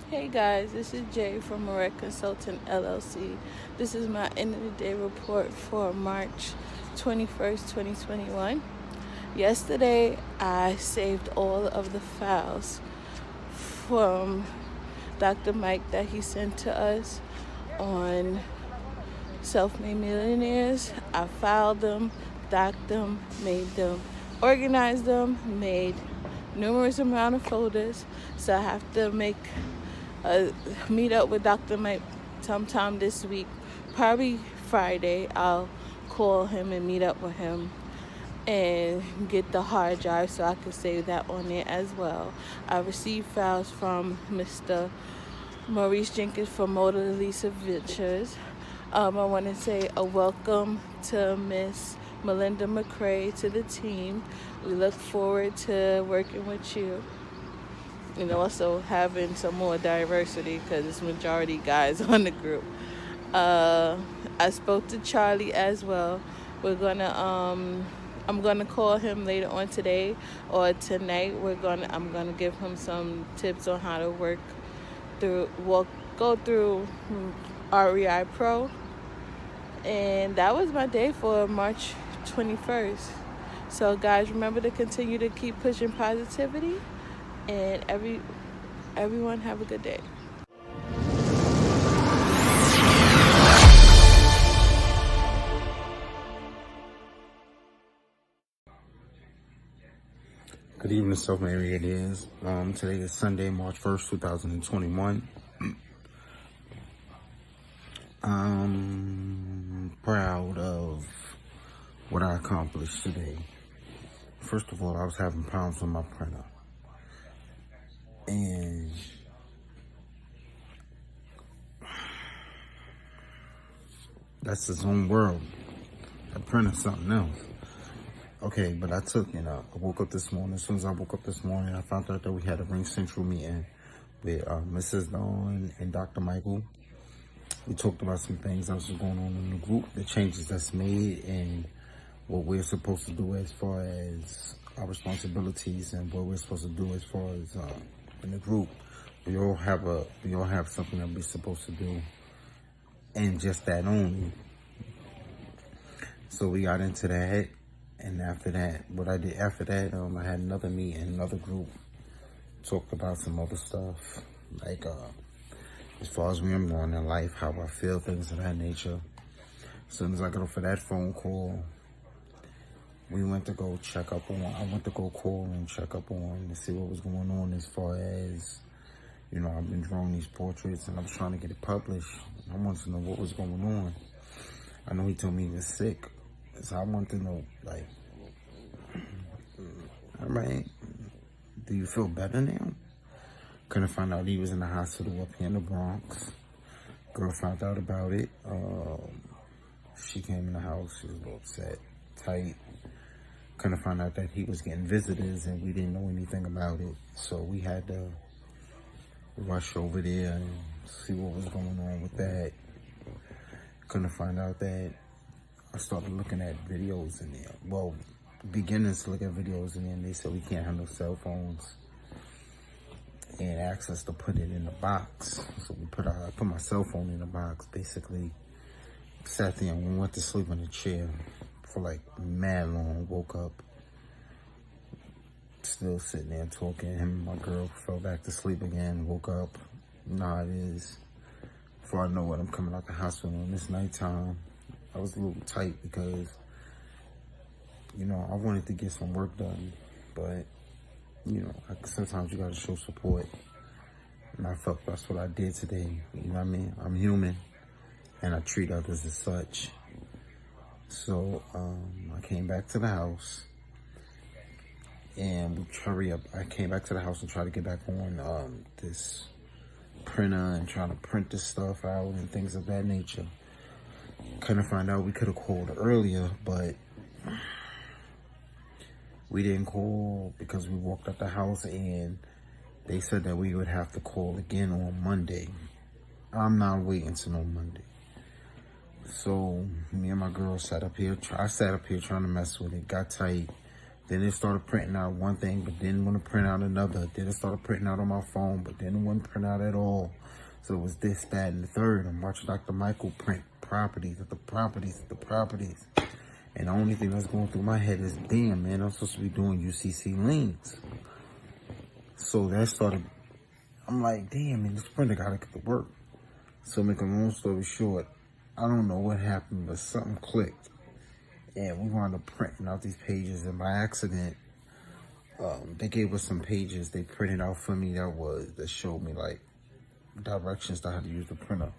Hey guys, this is Jay from Marek Consultant LLC. This is my end of the day report for March 21st, 2021. Yesterday, I saved all of the files from Dr. Mike that he sent to us on Self-Made Millionaires. I filed them, docked them, made them, organized them, made numerous amount of folders. So I have to meet up with Dr. Mike sometime this week, probably Friday. I'll call him and meet up with him and get the hard drive so I can save that on there as well. I received files from Mr. Maurice Jenkins from Motor Lisa Ventures. I want to say a welcome to Miss Melinda McCrae to the team. We look forward to working with you. And also having some more diversity because it's majority guys on the group. I spoke to Charlie as well. I'm gonna call him later on today or tonight. I'm gonna give him some tips on how to go through REI Pro. And that was my day for March 21st. So guys, remember to continue to keep pushing positivity. And everyone have a good day. Good evening, Self-Made Millionaires. Today is Sunday, March 1st, 2021. I'm proud of what I accomplished today. First of all, I was having problems with my printer. And that's his own world. The printer's something else. Okay, but I woke up this morning. As soon as I woke up this morning, I found out that we had a Ring Central meeting with Mrs. Dawn and Dr. Michael. We talked about some things that was going on in the group, the changes that's made, and what we're supposed to do as far as our responsibilities and what we're supposed to do as far as in the group. We all have something that we're supposed to do, and just that only. So we got into that, and after that, I had another meeting, another group, talked about some other stuff, like as far as where I'm going in life, how I feel, things of that nature. As soon as I got off of that phone call, I went to go call and check up on to see what was going on as far as, I've been drawing these portraits and I was trying to get it published. I wanted to know what was going on. I know he told me he was sick, so I wanted to know, all right, do you feel better now? Couldn't find out he was in the hospital up here in the Bronx. Girl found out about it. She came in the house, she was a little upset, tight. Couldn't find out that he was getting visitors and we didn't know anything about it. So we had to rush over there and see what was going on with that. Couldn't find out that I started looking at videos in there. Well, beginners to look at videos in there, and they said we can't have no cell phones, and asked us to put it in a box. So I put my cell phone in a box, basically sat there and went to sleep in a chair for like mad long, woke up, still sitting there talking. Him and my girl fell back to sleep again, woke up. Nah, it is. Before I know it, I'm coming out the hospital and it's nighttime. I was a little tight because, I wanted to get some work done, but, sometimes you gotta show support. And I felt that's what I did today. You know what I mean? I'm human and I treat others as such. So, I came back to the house and I came back to the house and tried to get back on this printer and trying to print this stuff out and things of that nature. Couldn't find out we could have called earlier, but we didn't call because we walked out the house and they said that we would have to call again on Monday. I'm not waiting till no Monday. So me and my girl sat up here. I sat up here trying to mess with it. Got tight. Then it started printing out one thing, but didn't want to print out another. Then it started printing out on my phone, but didn't want to print out at all. So it was this, that, and the third. I'm watching Dr. Michael print properties at the properties at the properties. And the only thing that's going through my head is, damn, man, I'm supposed to be doing UCC liens. So that started, I'm like, damn, man, this printer got to get to work. So make a long story short, I don't know what happened, but something clicked. And we wound up printing out these pages, and by accident, they gave us some pages they printed out for me that showed me like directions to how to use the printer.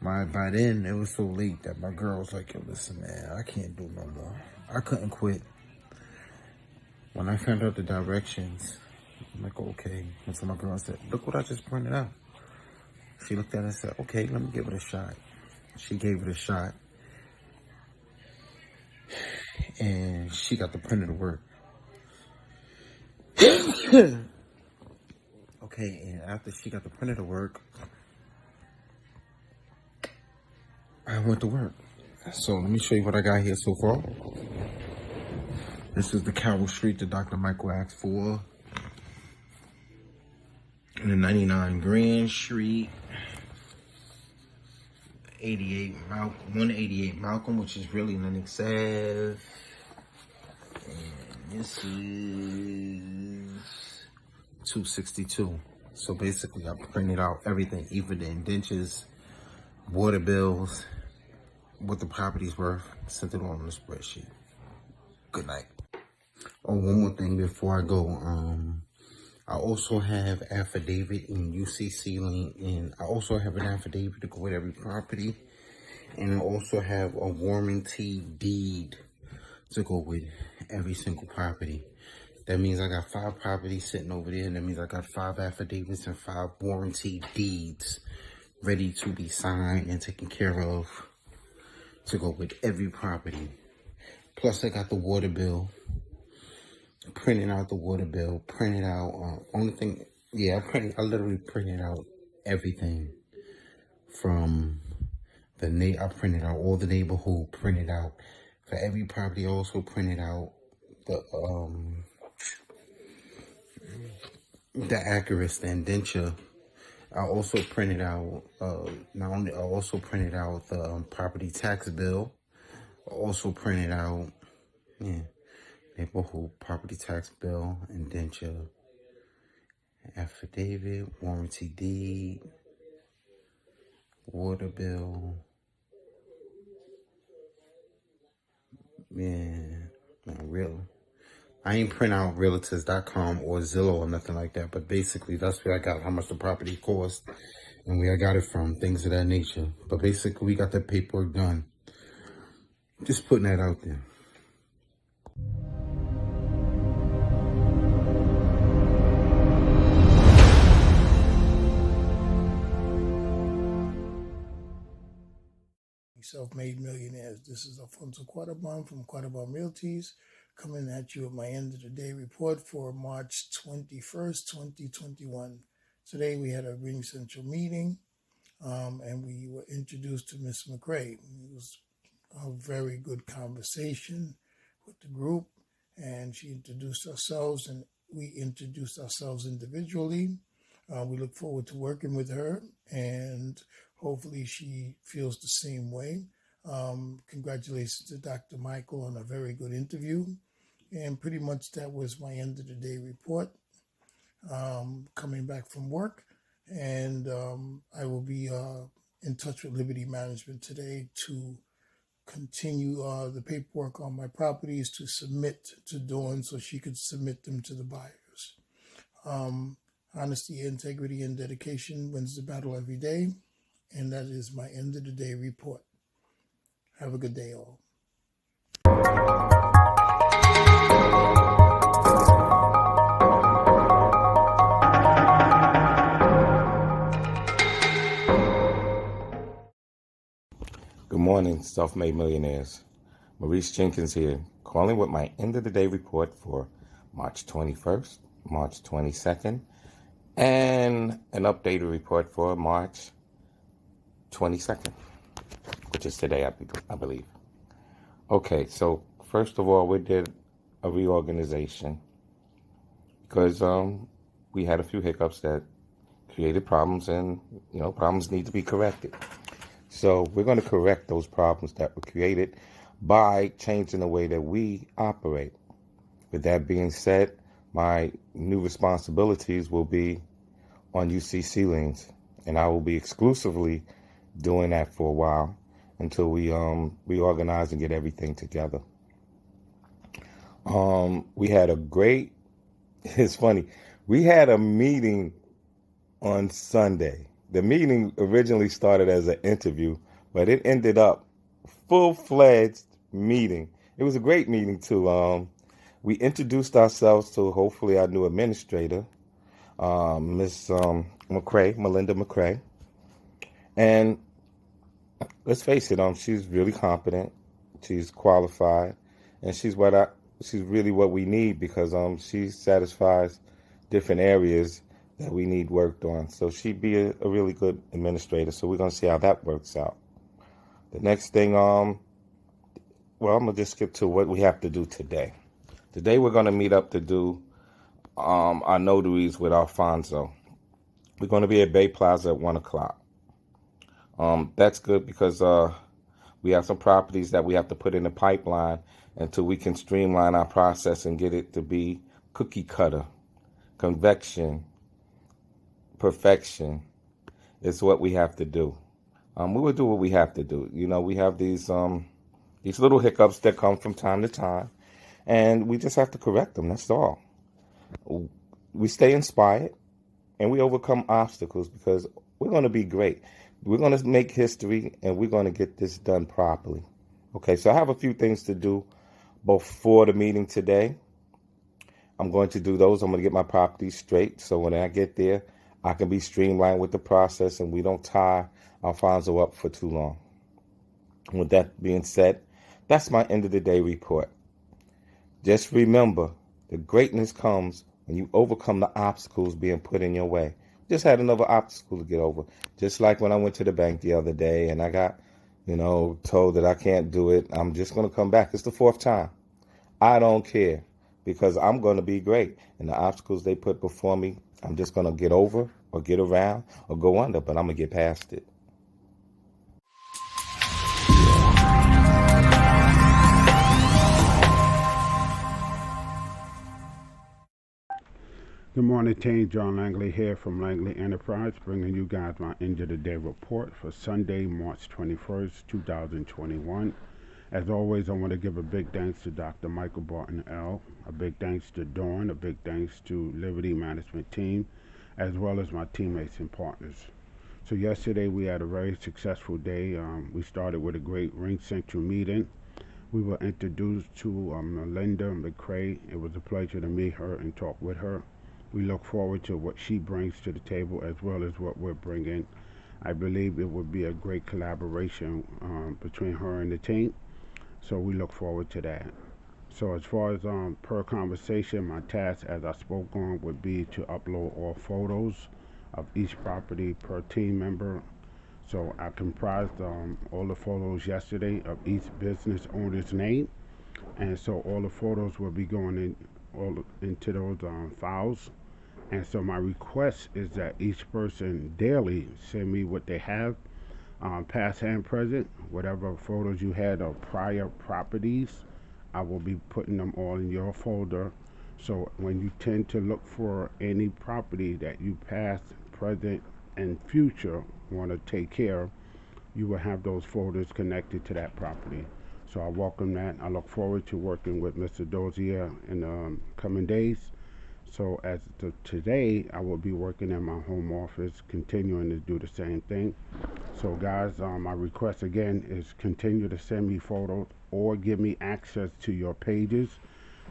By then it was so late that my girl was like, yo, listen, man, I can't do no more. I couldn't quit. When I found out the directions, I'm like, okay. And so my girl said, look what I just printed out. She looked at it and said, okay, let me give it a shot. She gave it a shot. And she got the printer to work. Okay, and after she got the printer to work, I went to work. So let me show you what I got here so far. This is the Carroll Street that Dr. Michael asked for. And the 99 Grand Street. 188 Malcolm, which is really Lennox Ave. And this is 262. So basically I printed out everything, even the indentures, water bills, what the property's worth, sent it on the spreadsheet. Good night. Oh, one more thing before I go. I also have affidavit in UCC link, and I also have an affidavit to go with every property, and I also have a warranty deed to go with every single property. That means I got 5 properties sitting over there, and that means I got 5 affidavits and 5 warranty deeds ready to be signed and taken care of to go with every property. Plus I got the water bill. Printing out the water bill, printed out, only thing, yeah, I literally printed out everything from I printed out all the neighborhood, printed out for every property, also printed out the accuracy, the indenture. I also printed out, I also printed out the property tax bill. I also printed out, neighborhood property tax bill, indenture, affidavit, warranty deed, water bill. Man, real. I ain't print out realtors.com or Zillow or nothing like that, but basically that's where I got how much the property cost and where I got it from, things of that nature. But basically we got that paperwork done. Just putting that out there. Self-made millionaires. This is Alfonso Quattlebaum from Quattlebaum Realties coming at you with my end of the day report for March 21st, 2021. Today we had a Ring Central meeting and we were introduced to Miss McRae. It was a very good conversation with the group, and she introduced ourselves and we introduced ourselves individually. We look forward to working with her, and hopefully she feels the same way. Congratulations to Dr. Michael on a very good interview. And pretty much that was my end of the day report. Coming back from work, and I will be in touch with Liberty Management today to continue the paperwork on my properties to submit to Dawn so she could submit them to the buyers. Honesty, integrity, and dedication wins the battle every day. And that is my end of the day report. Have a good day, all. Good morning, self-made millionaires. Maurice Jenkins here, calling with my end of the day report for March 21st, March 22nd, and an updated report for March 22nd, which is today, I believe. Okay, so first of all, we did a reorganization because we had a few hiccups that created problems, and problems need to be corrected. So we're going to correct those problems that were created by changing the way that we operate. With that being said, my new responsibilities will be on UCC lanes, and I will be exclusively doing that for a while until we reorganize and get everything together. We had a great, it's funny, we had a meeting on Sunday. The meeting originally started as an interview, but it ended up full-fledged meeting. It was a great meeting too. We introduced ourselves to hopefully our new administrator, Miss McCrae, Melinda McCrae, and let's face it, she's really competent, she's qualified, and she's really what we need because she satisfies different areas that we need worked on. So she'd be a really good administrator. So we're gonna see how that works out. The next thing, I'm gonna just skip to what we have to do today. Today we're gonna meet up to do our notaries with Alfonso. We're gonna be at Bay Plaza at 1:00. That's good because we have some properties that we have to put in the pipeline until we can streamline our process and get it to be cookie cutter, convection, perfection. Is what we have to do. We will do what we have to do. We have these little hiccups that come from time to time, and we just have to correct them. That's all. We stay inspired, and we overcome obstacles because we're going to be great. We're going to make history, and we're going to get this done properly. Okay, so I have a few things to do before the meeting today. I'm going to do those. I'm going to get my properties straight, so when I get there, I can be streamlined with the process and we don't tie Alfonso up for too long. With that being said, that's my end of the day report. Just remember, the greatness comes when you overcome the obstacles being put in your way. Just had another obstacle to get over. Just like when I went to the bank the other day and I got, told that I can't do it. I'm just going to come back. It's the fourth time. I don't care because I'm going to be great. And the obstacles they put before me, I'm just going to get over or get around or go under, but I'm going to get past it. Good morning, team. John Langley here from Langley Enterprise, bringing you guys my end of the day report for Sunday, March 21st, 2021. As always, I want to give a big thanks to Dr. Michael Barton-El, a big thanks to Dawn, a big thanks to Liberty Management Team, as well as my teammates and partners. So yesterday we had a very successful day. We started with a great Ring Central meeting. We were introduced to Melinda McCrae. It was a pleasure to meet her and talk with her. We look forward to what she brings to the table as well as what we're bringing. I believe it would be a great collaboration between her and the team. So we look forward to that. So as far as per conversation, my task as I spoke on would be to upload all photos of each property per team member. So I comprised all the photos yesterday of each business owner's name. And so all the photos will be going into those files. And so my request is that each person daily send me what they have, past and present, whatever photos you had of prior properties. I will be putting them all in your folder. So when you tend to look for any property that you past, present, and future want to take care of, you will have those folders connected to that property. So I welcome that. I look forward to working with Mr. Dozier in the coming days. So as of today, I will be working in my home office, continuing to do the same thing. So guys, my request again is continue to send me photos or give me access to your pages.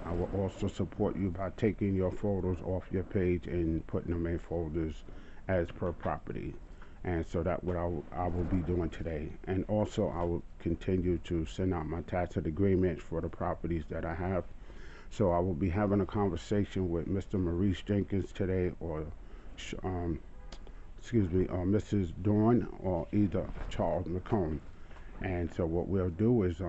I will also support you by taking your photos off your page and putting them in folders as per property. And so that's what I will be doing today. And also I will continue to send out my tacit agreements for the properties that I have. So I will be having a conversation with Mr. Maurice Jenkins today, or Mrs. Dawn, or either Charles McComb. And so what we'll do is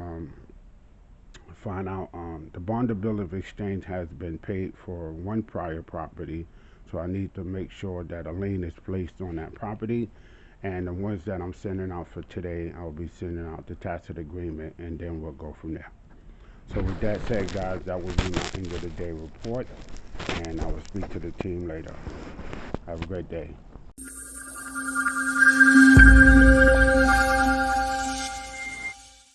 find out the bond bill of exchange has been paid for one prior property, so I need to make sure that a lien is placed on that property. And the ones that I'm sending out for today, I'll be sending out the tacit agreement, and then we'll go from there. So with that said, guys, that will be my end of the day report, and I will speak to the team later. Have a great day.